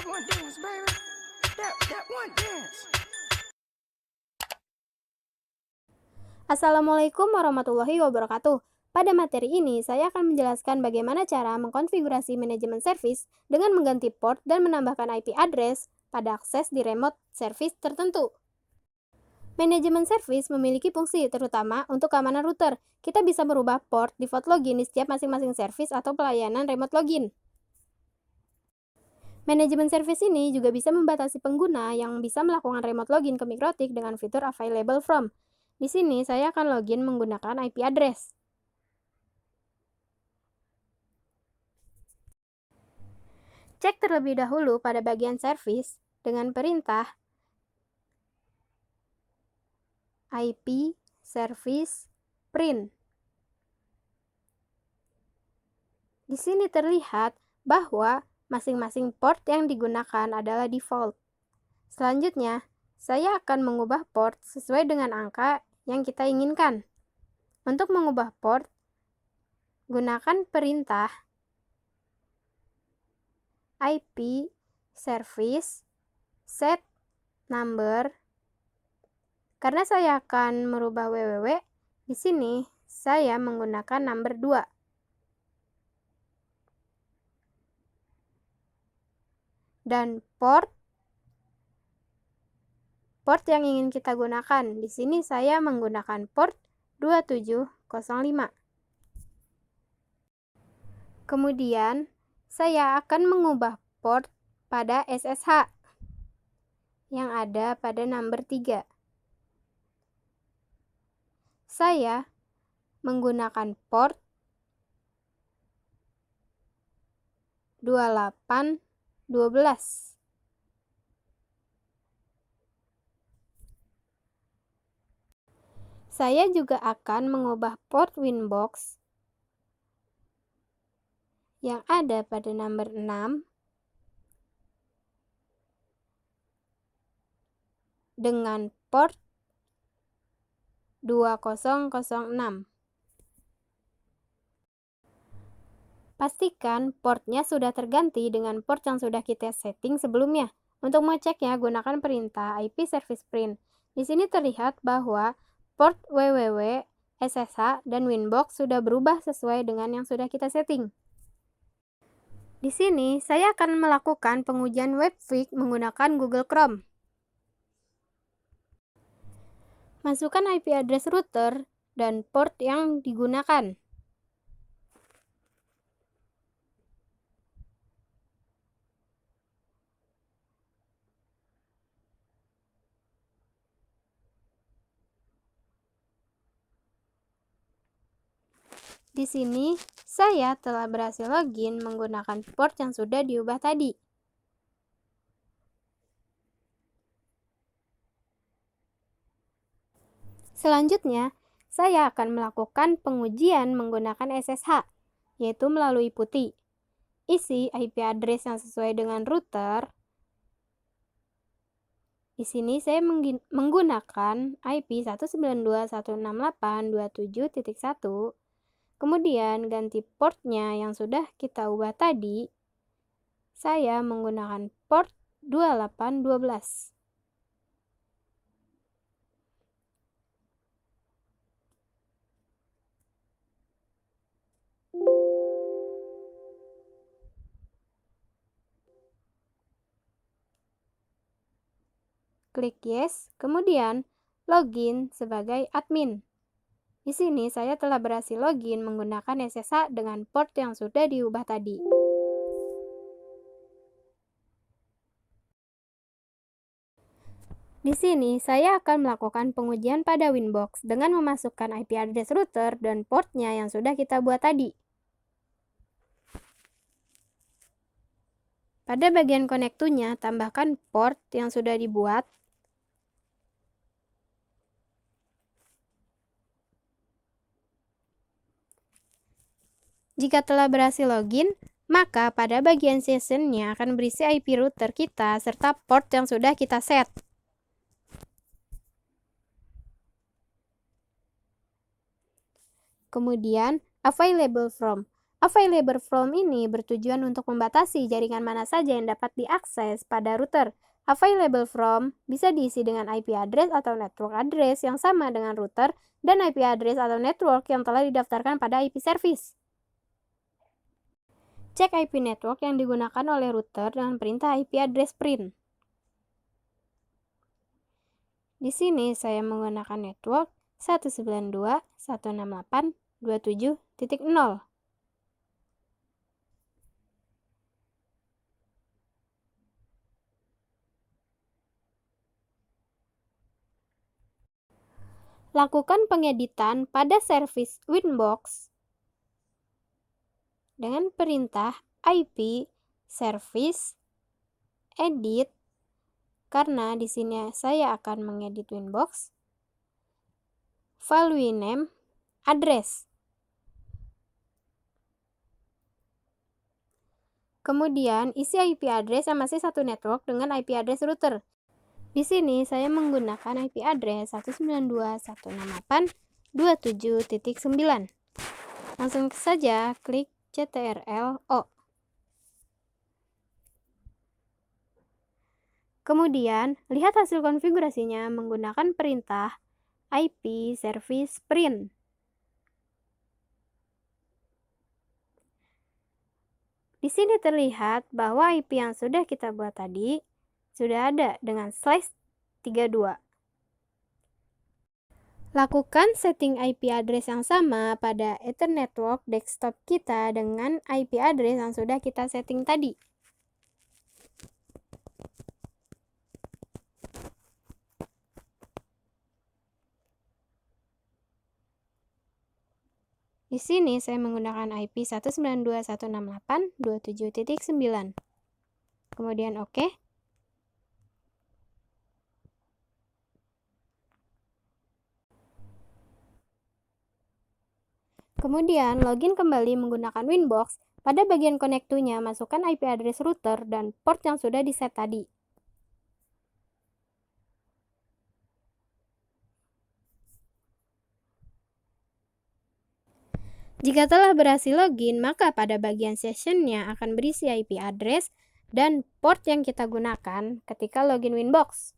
one dance, baby. That one dance. Assalamualaikum warahmatullahi wabarakatuh. Pada materi ini, saya akan menjelaskan bagaimana cara mengkonfigurasi manajemen service dengan mengganti port dan menambahkan IP address pada akses di remote service tertentu. Manajemen service memiliki fungsi terutama untuk keamanan router. Kita bisa merubah port default login di setiap masing-masing service atau pelayanan remote login. Manajemen service ini juga bisa membatasi pengguna yang bisa melakukan remote login ke MikroTik dengan fitur available from. Di sini saya akan login menggunakan IP address. Cek terlebih dahulu pada bagian service dengan perintah IP service print. Di sini terlihat bahwa masing-masing port yang digunakan adalah default. Selanjutnya, saya akan mengubah port sesuai dengan angka yang kita inginkan. Untuk mengubah port, gunakan perintah IP service set number. Karena saya akan merubah www, di sini saya menggunakan number 2. Dan port yang ingin kita gunakan. Di sini saya menggunakan port 2705. Kemudian, saya akan mengubah port pada SSH yang ada pada number 3. Saya menggunakan port 2812. Saya juga akan mengubah port Winbox yang ada pada number 6 dengan port 2006. Pastikan portnya sudah terganti dengan port yang sudah kita setting sebelumnya. Untuk mengeceknya, gunakan perintah IP service print. Di sini terlihat bahwa port www, SSH, dan Winbox sudah berubah sesuai dengan yang sudah kita setting. Di sini, saya akan melakukan pengujian webfig menggunakan Google Chrome. Masukkan IP address router dan port yang digunakan. Di sini, saya telah berhasil login menggunakan port yang sudah diubah tadi. Selanjutnya, saya akan melakukan pengujian menggunakan SSH, yaitu melalui PuTTY. Isi IP address yang sesuai dengan router. Di sini saya menggunakan IP 192.168.27.1. Kemudian ganti portnya yang sudah kita ubah tadi. Saya menggunakan port 2812. Klik yes, kemudian login sebagai admin. Di sini saya telah berhasil login menggunakan SSH dengan port yang sudah diubah tadi. Di sini saya akan melakukan pengujian pada Winbox dengan memasukkan IP address router dan portnya yang sudah kita buat tadi. Pada bagian connect to-nya, tambahkan port yang sudah dibuat. Jika telah berhasil login, maka pada bagian session-nya akan berisi IP router kita serta port yang sudah kita set. Kemudian, available from. Available from ini bertujuan untuk membatasi jaringan mana saja yang dapat diakses pada router. Available from bisa diisi dengan IP address atau network address yang sama dengan router dan IP address atau network yang telah didaftarkan pada IP service. Cek IP network yang digunakan oleh router dengan perintah IP address print. Di sini saya menggunakan network 192.168.27.0. Lakukan pengeditan pada service Winbox dengan perintah IP service edit, karena di sini saya akan mengedit Winbox, file winame, address. Kemudian isi IP address yang masih satu network dengan IP address router. Di sini saya menggunakan IP address 192.168.27.9. Langsung saja klik CTRL-O. Kemudian, lihat hasil konfigurasinya menggunakan perintah IP service print. Di sini terlihat bahwa IP yang sudah kita buat tadi sudah ada dengan /32. Lakukan setting IP address yang sama pada Ethernet network desktop kita dengan IP address yang sudah kita setting tadi. Di sini saya menggunakan IP 192.168.27.9. Kemudian OK. Kemudian login kembali menggunakan Winbox. Pada bagian connect to-nya masukkan IP address router dan port yang sudah di-set tadi. Jika telah berhasil login, maka pada bagian session-nya akan berisi IP address dan port yang kita gunakan ketika login Winbox.